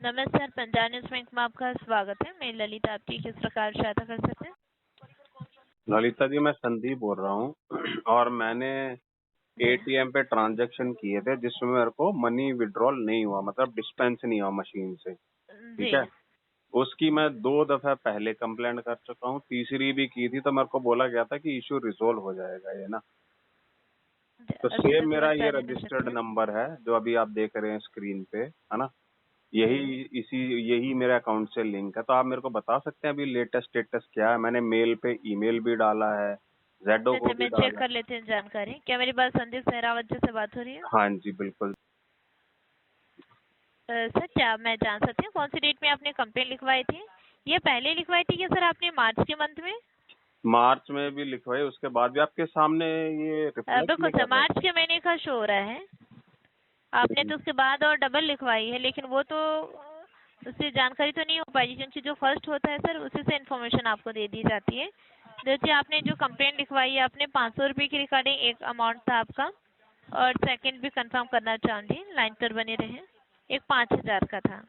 नमस्कार, Punjab news bank में आपका स्वागत है। मैं ललिता आपकी किस प्रकार सहायता कर सकते हैं? ललिता जी, मैं संदीप बोल रहा हूँ और मैंने एटीएम पे ट्रांजैक्शन किए थे जिसमें मेरे को मनी विड्रॉल नहीं हुआ, मतलब डिस्पेंस नहीं हुआ मशीन से। जी। ठीक है, उसकी मैं 2 दफा पहले कंप्लेंट कर चुका हूँ, तीसरी भी की थी तो मेरे को बोला गया था कि इशू रिजोल्व हो जाएगा ये ना। तो अच्छे से सेम मेरा ये जानकारी मिल सकती रजिस्टर्ड है। नंबर है जो अभी आप देख रहे हैं स्क्रीन पे, है ना। जी। यही मेरे अकाउंट से लिंक है। तो आप मेरे को बता सकते हैं अभी लेटेस्ट स्टेटस क्या है? मैंने मेल पे ईमेल भी डाला है, जेडो को अच्छा, भी मैं चेक डाला है। कर लेते हैं जानकारी। क्या मेरी बात संदीप सहरावत जी से बात हो रही है? हाँ जी, बिल्कुल। सर, क्या मैं जान सकती हूँ कौन सी डेट में आपने कंप्लेंट लिखवाई थी? ये पहले लिखवाई थी क्या सर आपने मार्च के मंथ में? मार्च में भी लिखवाई, उसके बाद भी आपके सामने ये रिफ्लेक्ट बिल्कुल नहीं सर, कर रहा मार्च के महीने का शो हो रहा है। आपने है। तो उसके बाद और डबल लिखवाई है, लेकिन वो तो उससे जानकारी तो नहीं हो पाएगी क्योंकि जो फर्स्ट होता है सर उसी से इन्फॉर्मेशन आपको दे दी जाती है। जैसे आपने जो कंप्लेंट लिखवाई है, आपने 500 रुपये की रिगार्डिंग एक अमाउंट था आपका, और सेकंड भी कंफर्म करना चाहूँगी, लाइन पर बने रहे। एक 5000 का था।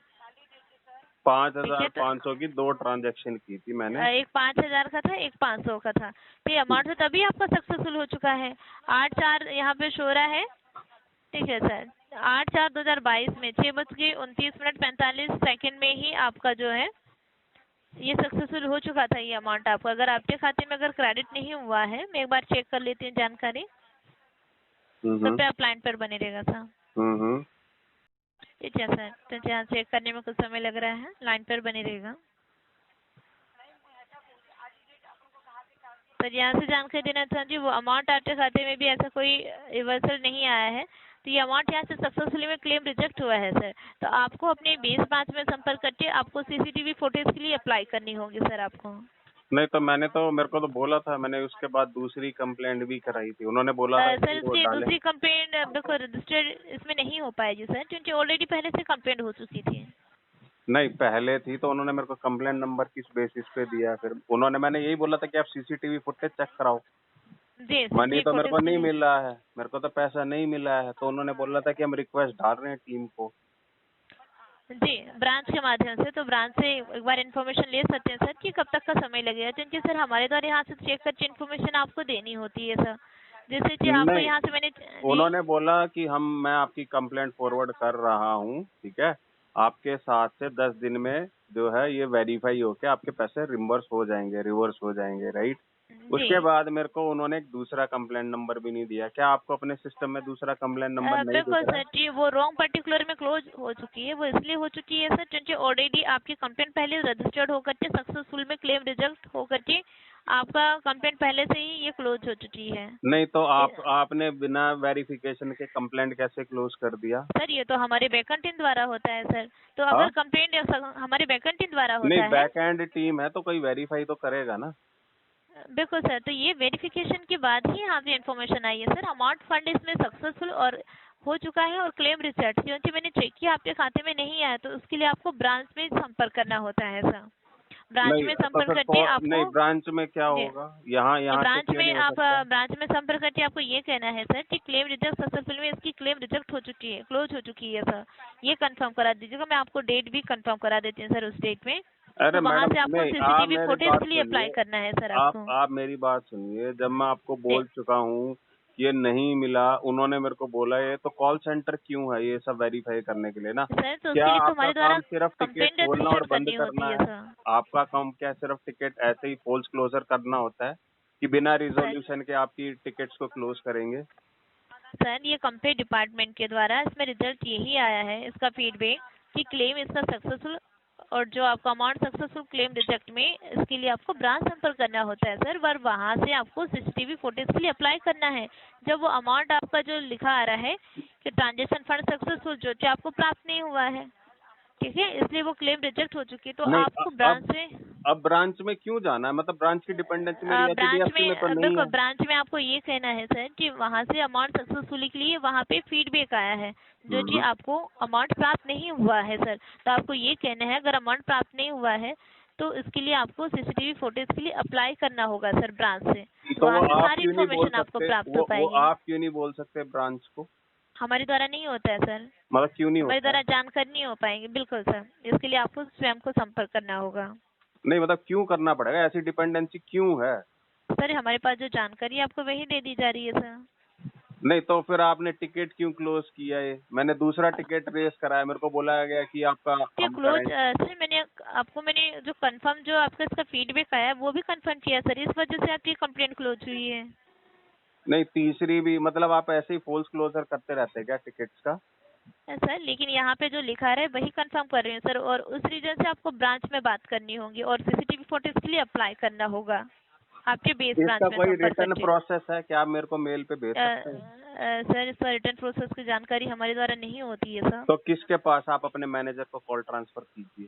पाँच ठीक हजार है, तो पाँच सौ की 2 ट्रांजैक्शन की थी मैंने। एक 5000 का था, एक 500 का था। तो ये अमाउंट तो तभी आपका सक्सेसफुल हो चुका है। 8/4 यहाँ पे शो रहा है। ठीक है सर, 8/4/2022 में 6:29:45 में ही आपका जो है ये सक्सेसफुल हो चुका था। ये अमाउंट आपका अगर आपके खाते में अगर क्रेडिट नहीं हुआ है, मैं एक बार चेक कर लेती हूँ जानकारी। तब पे आप लाइन पर बने रहेगा सर। हम्म। ठीक है सर, तो यहाँ चेक करने में कुछ समय लग रहा है, लाइन पर बने रहेगा। पर यहाँ से जानकारी देना चाहूँगी, वो अमाउंट आपके खाते में भी ऐसा कोई रिवर्सल नहीं आया है। तो ये अमाउंट यहाँ से सक्सेसफुली में क्लेम रिजेक्ट हुआ है सर। तो आपको अपने बेस ब्रांच में संपर्क करके आपको सीसीटीवी फुटेज के लिए अप्लाई करनी होगी सर आपको। नहीं तो मेरे को तो बोला था, मैंने उसके बाद दूसरी कंप्लेंट भी कराई थी, उन्होंने बोला था सर, कि वो इसकी डालें। दूसरी कंप्लेंट बिल्कुल रजिस्टर्ड इसमें नहीं हो पाएगी सर, क्योंकि ऑलरेडी पहले से कंप्लेंट हो चुकी थी। नहीं, पहले थी तो उन्होंने मेरे को कंप्लेंट नंबर किस बेसिस पे दिया? फिर मैंने यही बोला था कि आप सीसीटीवी फुटेज चेक कराओ। जी, मनी सीसीटीवी तो मेरे फुटेज को के नहीं लिए। मिल रहा है, मेरे को तो पैसा नहीं मिला है, तो उन्होंने बोला था कि हम रिक्वेस्ट डाल रहे हैं टीम को। जी, ब्रांच के माध्यम से, तो ब्रांच से एक बार इन्फॉर्मेशन ले सकते हैं सर कि कब तक का समय लगेगा, क्योंकि सर हमारे द्वारा यहाँ से चेक करके इन्फॉर्मेशन आपको देनी होती है सर। जैसे कि आपको नहीं, यहाँ से मैंने जी। उन्होंने बोला कि मैं आपकी कंप्लेंट फॉरवर्ड कर रहा हूँ, ठीक है, आपके 7 से 10 दिन में जो है ये वेरीफाई होके आपके पैसे रिवर्स हो जाएंगे, राइट। जी। उसके बाद मेरे को उन्होंने एक दूसरा कंप्लेंट नंबर भी नहीं दिया। क्या आपको अपने सिस्टम में दूसरा कंप्लेंट नंबर नहीं दिख बिल्कुल रहा सर है? जी, वो रॉन्ग पर्टिकुलर में क्लोज हो चुकी है। वो इसलिए हो चुकी है सर क्योंकि ऑलरेडी आपकी कंप्लेंट पहले रजिस्टर्ड होकर के सक्सेसफुल में क्लेम रिजेक्ट होकर के आपका कंप्लेंट पहले से ही ये क्लोज हो चुकी है। नहीं तो आपने बिना वेरिफिकेशन के कंप्लेंट कैसे क्लोज कर दिया? सर, ये तो हमारे बैकएंड टीम द्वारा होता है सर। तो हाँ, अगर कंप्लेंट हमारे बैकएंड टीम द्वारा नहीं, होता है। बैक एंड टीम है तो कोई वेरीफाई तो करेगा ना। बिल्कुल सर, तो ये वेरिफिकेशन के बाद ही यहाँ पे इन्फॉर्मेशन आई है सर। अमाउंट फंड इसमें सक्सेसफुल और हो चुका है और क्लेम रिसेट, क्योंकि मैंने चेक किया आपके खाते में नहीं आया, तो उसके लिए आपको ब्रांच में संपर्क करना होता है सर। ब्रांच नहीं में तो संपर्क फिर करके नहीं, आपको ब्रांच में क्या जी, होगा? यहाँ तो यहाँ से ब्रांच क्यों में नहीं हो आप सकता? ब्रांच में संपर्क करके आपको ये कहना है सर कि क्लेम रिजेक्ट सक्सेसफुल में इसकी क्लेम रिजेक्ट हो चुकी है, क्लोज हो चुकी है सर। ये कंफर्म करा दीजिएगा। मैं आपको डेट भी कंफर्म करा देती हूँ सर उस डेट में। अरे तो वहाँ मैडम, से आपको नहीं, आप सीसीटीवी मेरी फुटेज बात के लिए अप्लाई सुनिए। करना है सर आप आपको। आप मेरी बात सुनिए। जब मैं आपको जी बोल चुका हूँ ये नहीं मिला, उन्होंने मेरे को बोला, ये तो कॉल सेंटर क्यों है ये सब वेरीफाई करने के लिए ना? सर, तो क्या उसके लिए तो आपका हमारे द्वारा काम सिर्फ टिकट कंप्लेंट खोलना और रजिस्टर्ड बंद करनी होती करना है है? सर। आपका काम क्या सिर्फ टिकट ऐसे ही फॉल्स क्लोजर करना होता है कि बिना सर रिजोल्यूशन के आपकी टिकट्स को क्लोज करेंगे? सर, ये कंप्लेंट डिपार्टमेंट के द्वारा इसमें रिजल्ट यही आया है, इसका फीडबैक कि क्लेम इसका सक्सेसफुल, और जो आपका अमाउंट सक्सेसफुल क्लेम रिजेक्ट में, इसके लिए आपको ब्रांच संपर्क करना होता है सर। और वहाँ से आपको सीसीटीवी फुटेज के लिए अप्लाई करना है। जब वो अमाउंट आपका जो लिखा आ रहा है कि ट्रांजेक्शन फंड सक्सेसफुल, जो आपको प्राप्त नहीं हुआ है, ठीक है, इसलिए वो क्लेम रिजेक्ट हो चुकी है। तो नहीं, आपको ब्रांच से अब ब्रांच में क्यों जाना है? मतलब ब्रांच की डिपेंडेंसी मेरी ब्रांच एचडीएफसी में तो में नहीं बिल्कुल, है। ब्रांच में आपको ये कहना है सर कि वहाँ से अमाउंट सक्सेसफुली के लिए वहाँ पे फीडबैक आया है जो कि हम्म। आपको अमाउंट प्राप्त नहीं हुआ है सर। तो आपको ये कहना है अगर अमाउंट प्राप्त नहीं हुआ है तो इसके लिए आपको सीसीटीवी फुटेज के लिए अप्लाई करना होगा सर ब्रांच से। तो तो वो वहाँ से आप सारी क्यों नहीं बोल इन्फॉर्मेशन आपको सकते? प्राप्त हो वो पाएगी। आप क्यों नहीं बोल सकते ब्रांच को? हमारे द्वारा नहीं होता है सर, मतलब क्यों नहीं हमारे होता द्वारा है? जानकारी नहीं हो पाएंगे। बिल्कुल सर, इसके लिए आपको स्वयं को संपर्क करना होगा। नहीं मतलब क्यों करना पड़ेगा, ऐसी डिपेंडेंसी क्यों है? सर हमारे पास जो जानकारी है आपको वही दे दी जा रही है सर। नहीं तो फिर आपने टिकट क्यों क्लोज किया है? मैंने दूसरा टिकट रेस कराया, मेरे को बोला गया कि आपका ये हम क्लोज करेंगे। सर, मैंने जो कंफर्म, जो आपका इसका फीडबैक आया है वो भी कंफर्म किया सर, इस वजह से आपकी कंप्लेंट क्लोज हुई है। नहीं तीसरी भी, मतलब आप ऐसे ही फॉल्स क्लोजर करते रहते हैं क्या टिकट्स का? सर लेकिन यहाँ पे जो लिखा है वही कंफर्म कर रही हूँ सर, और उस रीजन से आपको ब्रांच में बात करनी होगी और सीसीटीवी फुटेज के लिए अप्लाई करना होगा आपके बेस इसका ब्रांच में कोई संपर्क रिटर्न करके। प्रोसेस है क्या, आप मेरे को मेल पे भेज सकते हैं? सर इस पर रिटर्न प्रोसेस की जानकारी हमारे द्वारा नहीं होती है सर। तो किसके पास, आप अपने मैनेजर को कॉल ट्रांसफर कीजिए।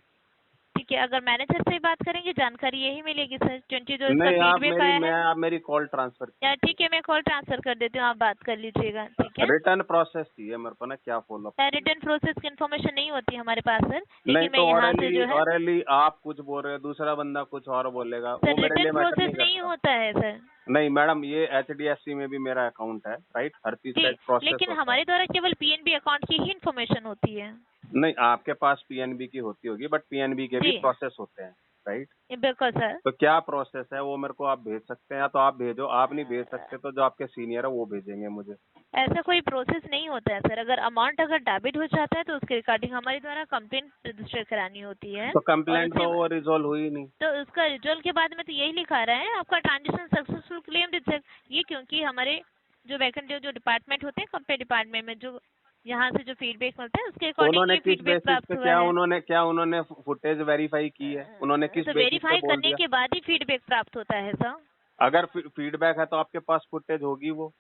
ठीक है, अगर मैनेजर से बात करेंगे जानकारी यही मिलेगी सर, 20 जो इसका नहीं फीडबैक आया है। आप मेरी कॉल ट्रांसफर या कीजिए। ठीक है, मैं कॉल ट्रांसफर कर देती हूँ, आप बात कर लीजिएगा, ठीक है। रिटर्न प्रोसेस चाहिए मेरे को ना, क्या फॉलो। रिटर्न प्रोसेस की इन्फॉर्मेशन नहीं होती हमारे पास सर, नहीं लेकिन मैं तो यहाँ से ऑरली जो है ऑरली आप कुछ बोल रहे हो, दूसरा बंदा कुछ और बोलेगा, वो सर, मेरे रिटर्न लिए मैटर प्रोसेस नहीं नहीं करता। होता है सर। नहीं मैडम, ये HDFC में भी मेरा अकाउंट है, राइट, हर चीज का जी, एक प्रोसेस लेकिन होता है। हमारे द्वारा केवल पीएनबी अकाउंट की ही इन्फॉर्मेशन होती है। नहीं आपके पास PNB की होती होगी, बट PNB के भी जी प्रोसेस होते हैं, राइट। बिल्कुल सर। तो क्या प्रोसेस है वो मेरे को आप भेज सकते हैं, या तो आप भेजो, आप नहीं भेज सकते तो जो आपके सीनियर है वो भेजेंगे मुझे। ऐसा कोई प्रोसेस नहीं होता है सर, अगर अमाउंट अगर डेबिट हो जाता है तो उसके रिगार्डिंग हमारे द्वारा कंप्लेंट रजिस्टर करानी होती है। तो और कंप्लेंट उसके तो वो रिजोल्व हुई नहीं। तो उसका रिजल्ट के बाद में तो यही लिखा रहा है आपका ट्रांजेक्शन सक्सेसफुल क्लेम रिजेक्ट। ये क्योंकि हमारे जो वैकेंट जो डिपार्टमेंट होते हैं कंप्लेंट डिपार्टमेंट में, जो यहाँ से जो फीडबैक मिलता है उसके अकॉर्डिंग उन्होंने ये किस फीडबैक बेसिस प्राप्त पे, हुआ है। क्या उन्होंने फुटेज वेरीफाई की है, उन्होंने किस तो बेसिस पे वेरीफाई बोल करने दिया? के बाद ही फीडबैक प्राप्त होता है सर। अगर फीडबैक है तो आपके पास फुटेज होगी वो।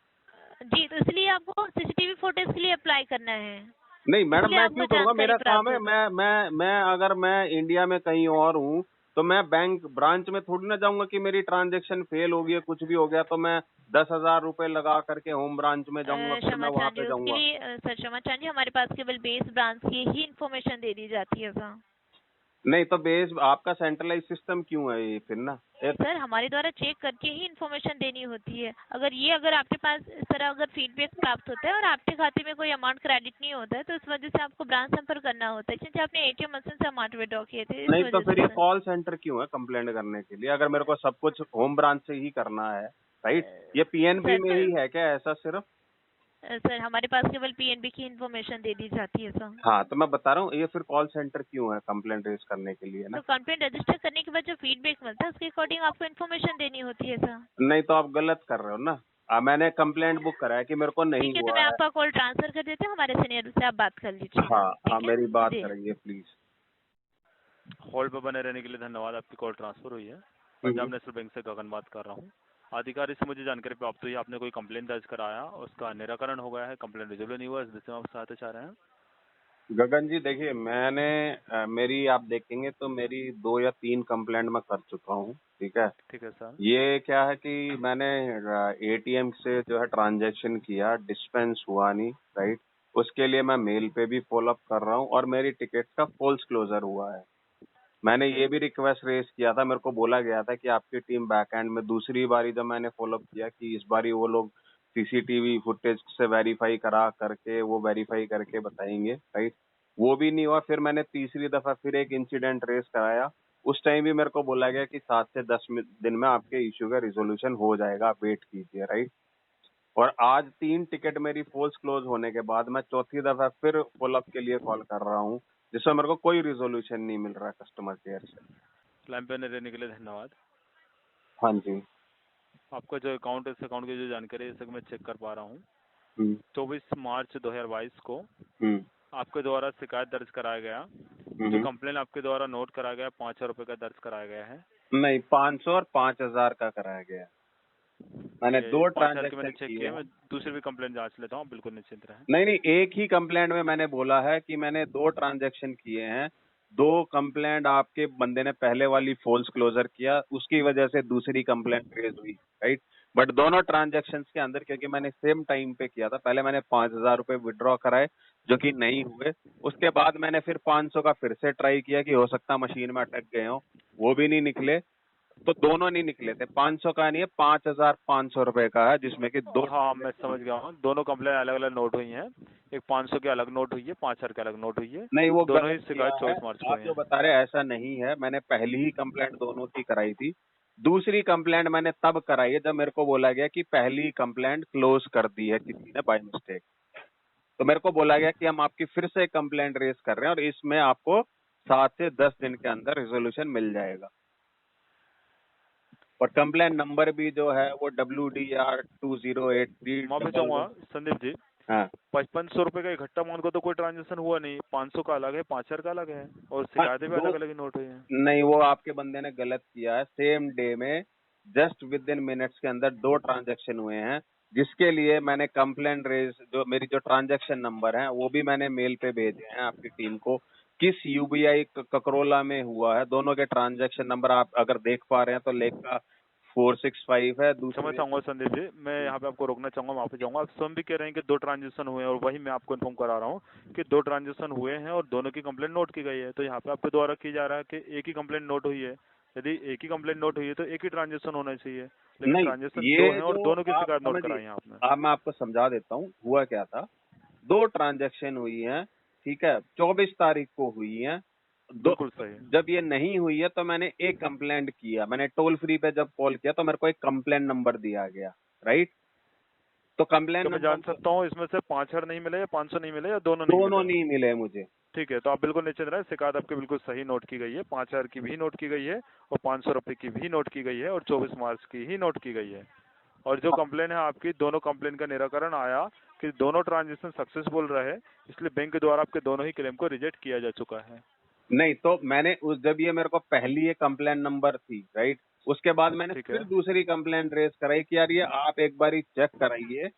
जी, तो इसलिए आपको सीसीटीवी फुटेज के लिए अप्लाई करना है, नहीं मैडम, इसलिए मैं आपको क्यों करूँगा, जानकारी मेरा काम प्राप्त है। होगी। मैं अगर मैं इंडिया में कहीं और हूँ तो मैं बैंक ब्रांच में थोड़ी ना जाऊंगा कि मेरी ट्रांजेक्शन फेल हो गई है, कुछ भी हो गया तो मैं 10,000 रुपए लगा करके होम ब्रांच में जाऊंगा, फिर मैं क्षमा वहां पे चाहेंगे उसके जाऊंगा। लिए सर, क्षमा चाहेंगे, हमारे पास केवल बेस ब्रांच की ही इन्फॉर्मेशन दे दी जाती है सर। नहीं तो बेस आपका सेंट्रलाइज सिस्टम क्यों है ये फिर ना? सर हमारे द्वारा चेक करके ही इन्फॉर्मेशन देनी होती है। अगर आपके पास इस तरह अगर फीडबैक प्राप्त होता है और आपके खाते में कोई अमाउंट क्रेडिट नहीं होता है तो इस वजह से आपको ब्रांच संपर्क करना होता है, क्योंकि आपने एटीएम मशीन से अमाउंट विड्रॉ किए थे, इस नहीं तो वजह फिर से ये सर। कॉल सेंटर क्यों है कंप्लेंट करने के लिए, अगर मेरे को सब कुछ होम ब्रांच से ही करना है, राइट। ये PNB सर में ही है क्या ऐसा सिर्फ? सर हमारे पास केवल पीएनबी की इन्फॉर्मेशन दे दी जाती है सर। हाँ तो मैं बता रहा हूँ, ये फिर कॉल सेंटर क्यों है कंप्लेंट रेज करने के लिए ना? तो कंप्लेंट रजिस्टर करने के बाद जो फीडबैक मिलता है उसके अकॉर्डिंग आपको इन्फॉर्मेशन देनी होती है सर। नहीं तो आप गलत कर रहे हो ना। मैंने कंप्लेंट बुक करा है कि मेरे को नहीं ठीक है, तो हुआ मैं है। आपका कॉल ट्रांसफर कर देती हूँ, हमारे सीनियर से आप बात कर लीजिएगा, हाँ हाँ, ठीक है। मेरी बात जी करेंगे प्लीज। होल्ड पर बने रहने के लिए धन्यवाद। आपकी कॉल ट्रांसफर हुई है। पंजाब नेशनल बैंक से गगन बात कर रहा हूँ। अधिकारी से मुझे जानकारी प्राप्त हुई, आपने कोई कंप्लेन दर्ज कराया, उसका निराकरण हो गया है, कंप्लेन रिजोल्व नहीं हुआ, इस विषय में आप सहायता चाह रहे हैं। गगन जी देखिए, मेरी आप देखेंगे तो मेरी 2 या 3 कंप्लेंट मैं कर चुका हूँ, ठीक है। ठीक है सर। ये क्या है कि मैंने ATM से जो है ट्रांजैक्शन किया, डिस्पेंस हुआ नहीं, राइट। उसके लिए मैं मेल पे भी फॉलो अप कर रहा हूँ और मेरी टिकट का फॉल्स क्लोजर हुआ है। मैंने ये भी रिक्वेस्ट रेज किया था, मेरे को बोला गया था कि आपकी टीम बैक एंड में, दूसरी बारी जब मैंने फॉलो अप किया कि इस बारी वो लोग CCTV फुटेज से वेरीफाई करा करके, वो वेरीफाई करके बताएंगे, राइट। वो भी नहीं हुआ। फिर मैंने तीसरी दफा फिर एक इंसिडेंट रेज कराया, उस टाइम भी मेरे को बोला गया कि 7 से 10 दिन में आपके इश्यू का रिजोल्यूशन हो जाएगा, आप वेट कीजिए, राइट। और आज 3 टिकट मेरी फॉल्स क्लोज होने के बाद मैं चौथी दफा फिर फॉलो अप के लिए कॉल कर रहा हूँ, जिसमें मेरे को कोई रिजोल्यूशन नहीं मिल रहा कस्टमर केयर से। लाइन पे बने रहने के लिए धन्यवाद। हाँ जी। आपका जो अकाउंट है, इस अकाउंट की जो जानकारी है, इसे मैं चेक कर पा रहा हूँ। हम्म 24 मार्च 2022 को हम्म आपके द्वारा शिकायत दर्ज कराया गया। जो हम्म। कंप्लेन आपके द्वारा नोट कराया गया, 5,000 रुपये का दर्ज कराया गया है। नहीं, 500 और 5,000 का कराया गया। मैंने ये 2 5,000 की मैंने ट्रांजैक्शन चेक किए किया, हैं। मैं दूसरी भी कंप्लेन जांच लेता हूँ, बिल्कुल निश्चिंत रहें। नहीं नहीं, एक ही कंप्लेंट में मैंने बोला है कि मैंने 2 ट्रांजैक्शन किए हैं। 2 कंप्लेंट आपके बंदे ने पहले वाली फॉल्स क्लोजर किया, उसकी वजह से दूसरी कंप्लेंट रेज हुई, राइट। बट दोनों ट्रांजैक्शंस के अंदर, क्योंकि मैंने सेम टाइम पे किया था, पहले मैंने 5,000 रुपए विड्रॉ कराए जो कि नहीं हुए। उसके बाद मैंने फिर 500 का फिर से ट्राई किया कि हो सकता मशीन में अटक गए हो, वो भी नहीं निकले। तो दोनों नहीं निकले थे, 500 का नहीं है, 5,500 रुपए का है, जिसमें कि दो। हाँ मैं समझ गया हूँ, दोनों कंप्लेन अलग अलग नोट हुई हैं। एक 500 की अलग नोट हुई है, 5,000 की अलग नोट हुई है। नहीं, वो दोनों ही गलत किया शिकायत है। 24 मार्च को आप हुई जो है। बता रहे हैं ऐसा नहीं है, मैंने पहली ही कंप्लेंट दोनों की कराई थी। दूसरी कंप्लेंट मैंने तब कराई है जब मेरे को बोला गया कि पहली कंप्लेंट क्लोज कर दी है किसी ने बाय मिस्टेक। तो मेरे को बोला गया कि हम आपकी फिर से कंप्लेंट रेज कर रहे हैं और इसमें आपको 7 से 10 दिन के अंदर रेजोल्यूशन मिल जाएगा। और कंप्लेंट नंबर भी जो है वो WDR 2083 माफी डबल चाहूंगा वन। संदीप जी, हाँ 5500 रुपए का इकट्ठा अमाउंट का तो कोई ट्रांजेक्शन हुआ नहीं, 500 का अलग है, 5,000 का अलग है, और हाँ, शिकायतें भी दो। अलग अलग ही नोट हुई हैं। नहीं, वो आपके बंदे ने गलत किया है। सेम डे में जस्ट विद इन मिनट्स के अंदर 2 ट्रांजैक्शन हुए हैं, जिसके लिए मैंने कंप्लेंट रेज, जो मेरी जो ट्रांजैक्शन नंबर है वो भी मैंने मेल पे भेजे हैं आपकी टीम को। किस यूबीआई ककरोला में हुआ है, दोनों के ट्रांजैक्शन नंबर आप अगर देख पा रहे हैं तो लेख का 465 है क्षमा दूसरे। चाहूंगा संदीप जी, मैं यहाँ पे आपको रोकना चाहूंगा, माफी चाहूंगा। आप स्वयं भी कह रहे हैं कि 2 ट्रांजेक्शन हुए हैं, और वही मैं आपको इन्फॉर्म करा रहा हूँ कि 2 ट्रांजेक्शन हुए हैं और दोनों की कंप्लेंट नोट की गई है। तो यहाँ पे आपके द्वारा की जा रहा है कि एक ही कंप्लेंट नोट हुई है। यदि एक ही कंप्लेंट नोट हुई है तो एक ही ट्रांजेक्शन होना चाहिए, लेकिन नहीं, ट्रांजेक्शन 2 ये हैं और जो दोनों की आप शिकायत नोट समझिए, कराई है आपने। अब मैं आपको समझा देता हूँ हुआ क्या था। 2 ट्रांजैक्शन हुई हैं, ठीक है, 24 तारीख को हुई हैं। दो, बिल्कुल सही है। जब ये नहीं हुई है तो मैंने एक कंप्लेंट किया, मैंने टोल फ्री पे जब कॉल किया तो मेरे को एक कंप्लेंट नंबर दिया गया, राइट। तो कंप्लेंट क्या मैं नंबर जान सकता हूँ इसमें से 5,000 नहीं मिले या 500 नहीं मिले या दोनों नहीं दोनों मिले? नहीं मिले मुझे। ठीक है, तो आप बिल्कुल निश्चिंत रहें, शिकायत आपकी बिल्कुल सही नोट की गई है। 5,000 की भी नोट की गई है और 500 रुपए की भी नोट की गई है और 24 मार्च की ही नोट की गई है। और जो कंप्लेन है आपकी, दोनों कंप्लेन का निराकरण आया कि दोनों ट्रांजेक्शन सक्सेसफुल रहे, इसलिए बैंक के द्वारा आपके दोनों ही क्लेम को रिजेक्ट किया जा चुका है। नहीं, तो मैंने उस, जब ये मेरे को पहली ये कंप्लेंट नंबर थी, राइट, उसके बाद मैंने ठीक फिर है। दूसरी कंप्लेंट रेज कराई कि यार ये आप एक बार चेक कराइए,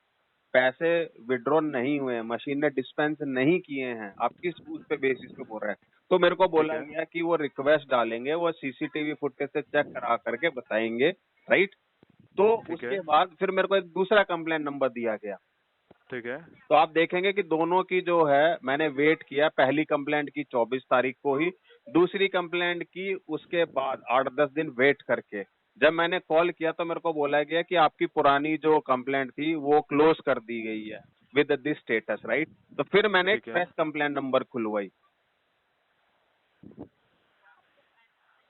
पैसे विड्रॉ नहीं हुए हैं, मशीन ने डिस्पेंस नहीं किए हैं, आप किस उस पे बेसिस पे बोल रहे हैं। तो मेरे को ठीक बोला है। गया कि वो रिक्वेस्ट डालेंगे, वो सीसीटीवी फुटेज से चेक करा करके बताएंगे, राइट। तो ठीक है। उसके बाद फिर मेरे को एक दूसरा कंप्लेंट नंबर दिया गया। ठीक है। तो आप देखेंगे कि दोनों की जो है मैंने वेट किया, पहली कंप्लेंट की 24 तारीख को ही, दूसरी कंप्लेंट की उसके बाद 8-10 दिन वेट करके जब मैंने कॉल किया तो मेरे को बोला गया कि आपकी पुरानी जो कंप्लेंट थी वो क्लोज कर दी गई है विद दिस स्टेटस, राइट। तो फिर मैंने ठीक है। फ्रेश कंप्लेंट नंबर खुलवाई।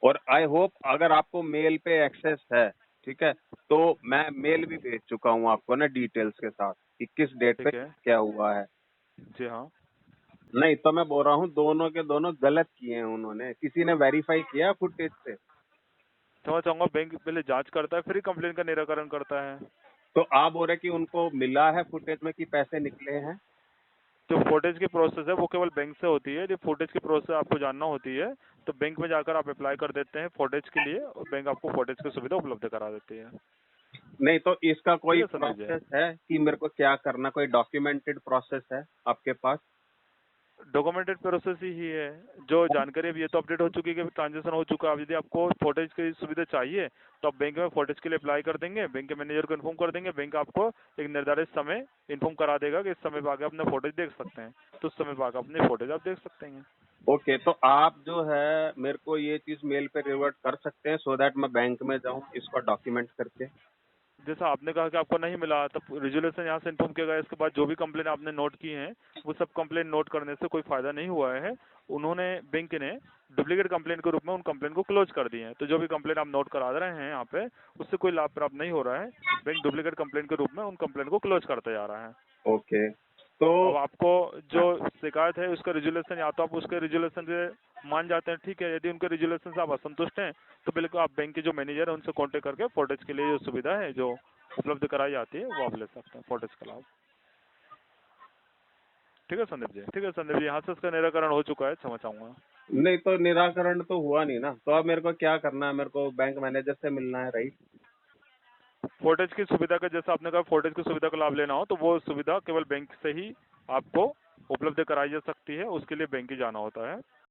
और आई होप अगर आपको मेल पे एक्सेस है, ठीक है, तो मैं मेल भी भेज चुका हूँ आपको ना डिटेल्स के साथ कि किस डेट पे ठीक है। क्या हुआ है। जी हाँ। नहीं, तो मैं बोल रहा हूँ दोनों के दोनों गलत किए हैं उन्होंने। किसी ने वेरीफाई किया फुटेज से? समझ चाहूंगा, बैंक पहले जांच करता है फिर ही कंप्लेन का निराकरण करता है। तो आप बोल रहे कि उनको मिला है फुटेज में कि पैसे निकले हैं? जो फुटेज की प्रोसेस है वो केवल बैंक से होती है। जो फुटेज की प्रोसेस आपको जानना होती है तो बैंक में जाकर आप अप्लाई कर देते हैं फुटेज के लिए, और बैंक आपको फुटेज की सुविधा उपलब्ध करा देती है। नहीं, तो इसका ठीक कोई है संदीप जी, प्रोसेस है कि मेरे को क्या करना, कोई डॉक्यूमेंटेड प्रोसेस है आपके पास? डॉक्यूमेंटेड प्रोसेस ही है। जो जानकारी अभी ये तो अपडेट हो चुकी है कि ट्रांजेक्शन हो चुका है। अब यदि आपको फुटेज की सुविधा चाहिए तो आप बैंक में फुटेज के लिए अप्लाई कर देंगे, बैंक के मैनेजर को इन्फॉर्म कर देंगे, बैंक आपको एक निर्धारित समय इन्फॉर्म करा देगा कि इस समय पे आके अपने फुटेज देख सकते हैं, तो उस समय पे आकर अपने फुटेज आप देख सकते हैं। ओके, तो आप जो है मेरे को ये चीज मेल पे रिवर्ट कर सकते हैं सो दैट मैं बैंक में जाऊँ इसको डॉक्यूमेंट करके? जैसा आपने कहा कि आपको नहीं मिला, तब रेजुलेशन यहाँ से इन्फॉर्म किया गया। इसके बाद जो भी कंप्लेन आपने नोट की है वो सब कंप्लेन नोट करने से कोई फायदा नहीं हुआ है। उन्होंने, बैंक ने डुप्लीकेट कंप्लेन के रूप में उन कंप्लेन को क्लोज कर दिए हैं। तो जो भी कंप्लेन आप नोट करा रहे हैं यहाँ पे, उससे कोई लाभ प्राप्त नहीं हो रहा है। बैंक डुप्लीकेट कंप्लेन के रूप में उन कंप्लेन को क्लोज करते जा रहा है। ओके, तो अब आपको जो शिकायत है उसका रिजोल्यूशन, या तो आप उसके रिजोल्यूशन से मान जाते हैं, ठीक है। यदि उनके रिजोल्यूशन से आप असंतुष्ट हैं तो बिल्कुल आप बैंक के जो मैनेजर है उनसे कांटेक्ट करके फुटेज के लिए जो सुविधा है जो उपलब्ध कराई जाती है वो आप ले सकते हैं, फुटेज का लाभ। ठीक है संदीप जी, ठीक है संदीप जी, यहाँ से इसका निराकरण हो चुका है, क्षमा चाहूंगा। नहीं, तो निराकरण तो हुआ नहीं ना, तो अब मेरे को क्या करना है? मेरे को बैंक मैनेजर से मिलना है, राइट? फुटेज की सुविधा का, जैसा आपने कहा फुटेज की सुविधा का लाभ लेना हो तो वो सुविधा केवल बैंक से ही आपको उपलब्ध कराई जा सकती है, उसके लिए बैंक ही जाना होता है।